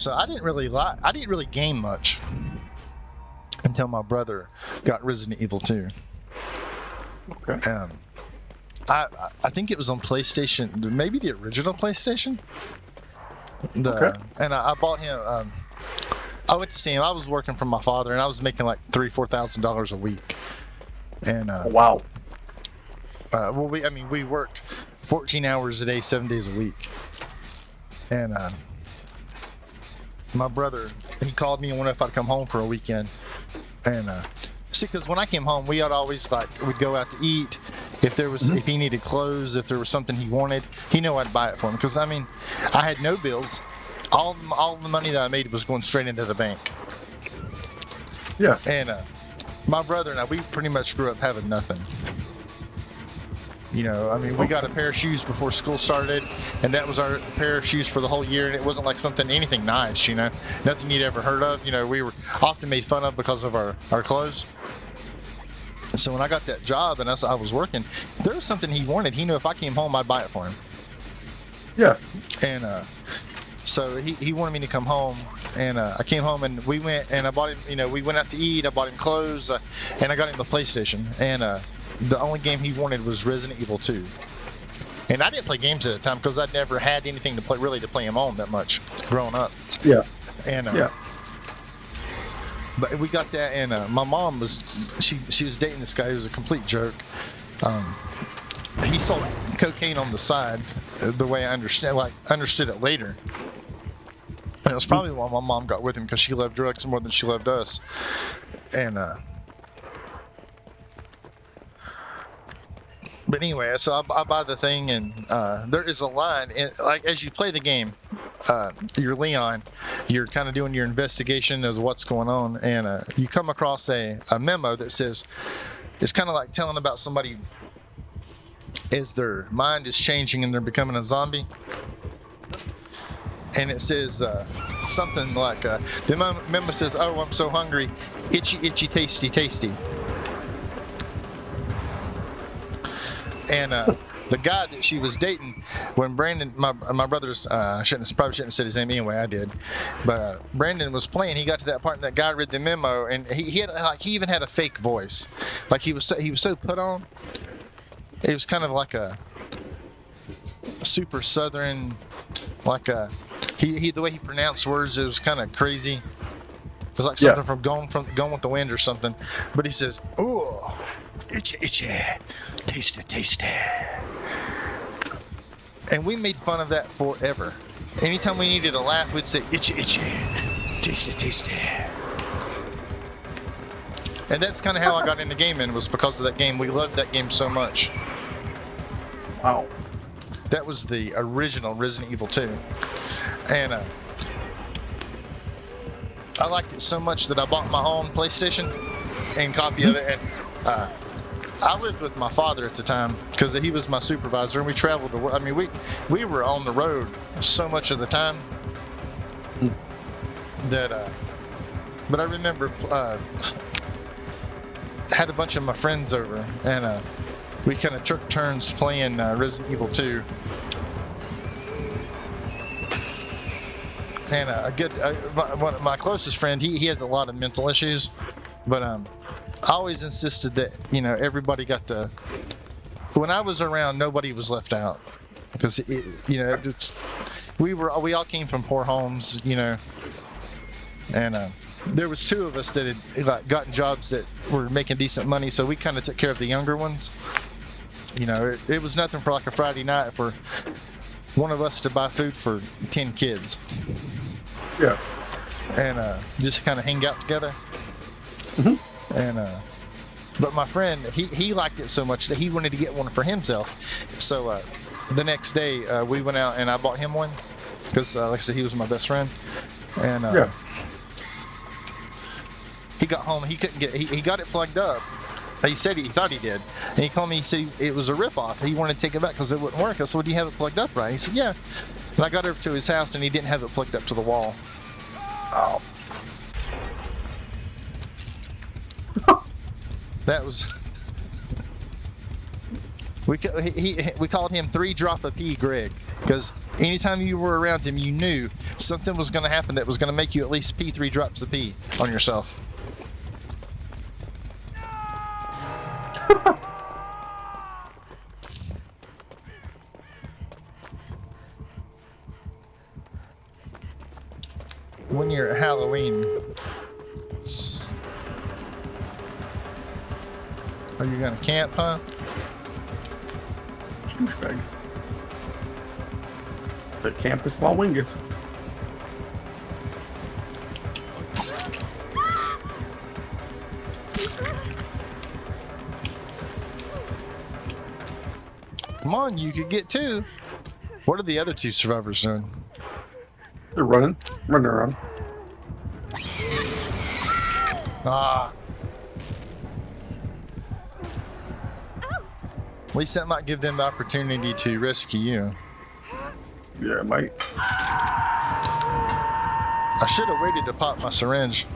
So I didn't really game much until my brother got Resident Evil 2. Okay. I think it was on PlayStation, maybe the original PlayStation. And I bought him. I went to see him. I was working for my father, and I was making like $3,000-$4,000 a week. And Wow. well, we worked 14 hours a day, 7 days a week. And my brother, he called me and wanted if I'd come home for a weekend. And see, because when I came home, we'd always we'd go out to eat. If there was, if he needed clothes, if there was something he wanted, he knew I'd buy it for him. Because I had no bills. All the money that I made was going straight into the bank. Yeah. And my brother and I, we pretty much grew up having nothing. We got a pair of shoes before school started, and that was our pair of shoes for the whole year, and it wasn't like anything nice, nothing you'd ever heard of. We were often made fun of because of our clothes. So when I got that job and I was working, if there was something he wanted, he knew if I came home, I'd buy it for him. Yeah. And so he wanted me to come home, and I came home and we went and I bought him, we went out to eat, I bought him clothes, and I got him the PlayStation, and the only game he wanted was Resident Evil 2. And I didn't play games at the time because I'd never had anything to play him on that much growing up. Yeah. And but we got that, and my mom was she was dating this guy who was a complete jerk. He sold cocaine on the side, the way I understood it later. And it was probably why my mom got with him, because she loved drugs more than she loved us. And but anyway, so I buy the thing, and there is a line, as you play the game, you're Leon, you're kind of doing your investigation of what's going on, and you come across a memo that says, it's kind of like telling about somebody as their mind is changing and they're becoming a zombie. And it says something like, the memo says, "Oh, I'm so hungry, itchy, itchy, tasty, tasty." And the guy that she was dating, when Brandon, my brother's, probably shouldn't have said his name anyway, I did. But Brandon was playing, he got to that part and that guy read the memo, and he even had a fake voice. Like he was so put on. It was kind of like a super southern, the way he pronounced words, it was kind of crazy. It was like something from Gone with the Wind or something. But he says, "Oh, itchy, itchy, tasty, tasty." And we made fun of that forever. Anytime we needed a laugh, we'd say, "Itchy, itchy, tasty, tasty." And that's kind of how I got into gaming, was because of that game. We loved that game so much. Wow. That was the original Resident Evil 2. And I liked it so much that I bought my own PlayStation and copy of it. And I lived with my father at the time because he was my supervisor, and we traveled the world. We were on the road so much of the time that. But I remember had a bunch of my friends over, and we kind of took turns playing Resident Evil 2. And my closest friend, he has a lot of mental issues, but I always insisted that everybody got to. When I was around, nobody was left out, because we all came from poor homes, and there was two of us that had gotten jobs that were making decent money, so we kind of took care of the younger ones. It was nothing for like a Friday night for one of us to buy food for 10 kids. Yeah. And just kind of hang out together. Mm-hmm. And but my friend, he liked it so much that he wanted to get one for himself. So the next day we went out and I bought him one because, like I said, he was my best friend. And he got home. He couldn't get. He got it plugged up. He said he thought he did, and he called me. He said it was a ripoff. He wanted to take it back because it wouldn't work. I said, "Well, do you have it plugged up right?" He said, "Yeah." And I got over to his house, and he didn't have it plugged up to the wall. Oh. That was. we called him 3 Drop of Pee Greg. Because anytime you were around him, you knew something was going to happen that was going to make you at least pee 3 drops of pee on yourself. When you're at Halloween, are you going to camp, huh? Douchebag. The camp is small wingus. Come on, you could get 2. What are the other 2 survivors doing? They're running around. Ah. At least that might give them the opportunity to rescue you. Yeah, mate. I should have waited to pop my syringe.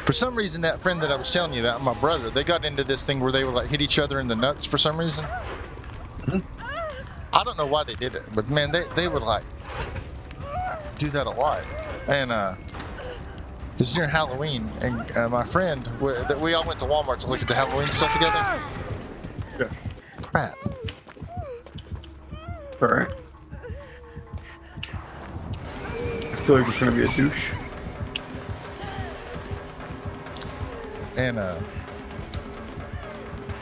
For some reason, that friend that I was telling you about, my brother, they got into this thing where they would like hit each other in the nuts for some reason. I don't know why they did it, but man, they would like do that a lot. And it's near Halloween, and my friend, we all went to Walmart to look at the Halloween stuff together. Yeah. Crap. Alright. I feel like it's gonna be a douche. And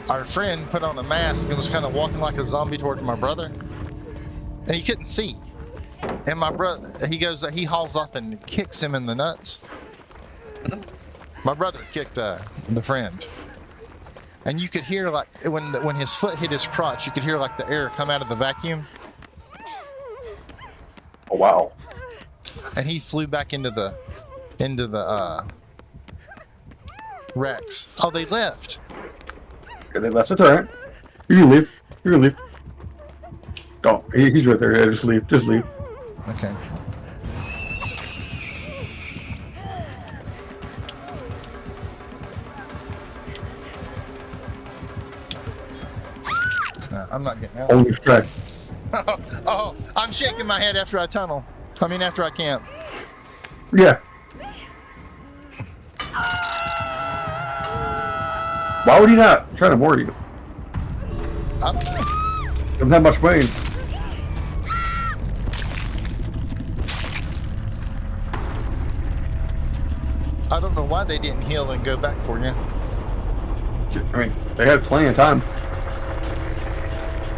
our friend put on a mask and was kind of walking like a zombie towards my brother, and he couldn't see. And my brother, he hauls off and kicks him in the nuts. My brother kicked the friend, and you could hear like when his foot hit his crotch, you could hear like the air come out of the vacuum. Oh wow. And he flew back into the Rex. Oh, they left. Okay, they left. It's alright. You can leave. You can leave. Oh, he's right there. Yeah, just leave. Just leave. Okay. I'm not getting out. Only track. Oh, I'm shaking my head after I tunnel. After I camp. Yeah. Why would he not try to board you? I don't know. Doesn't have much brains. I don't know why they didn't heal and go back for you. I mean, they had plenty of time.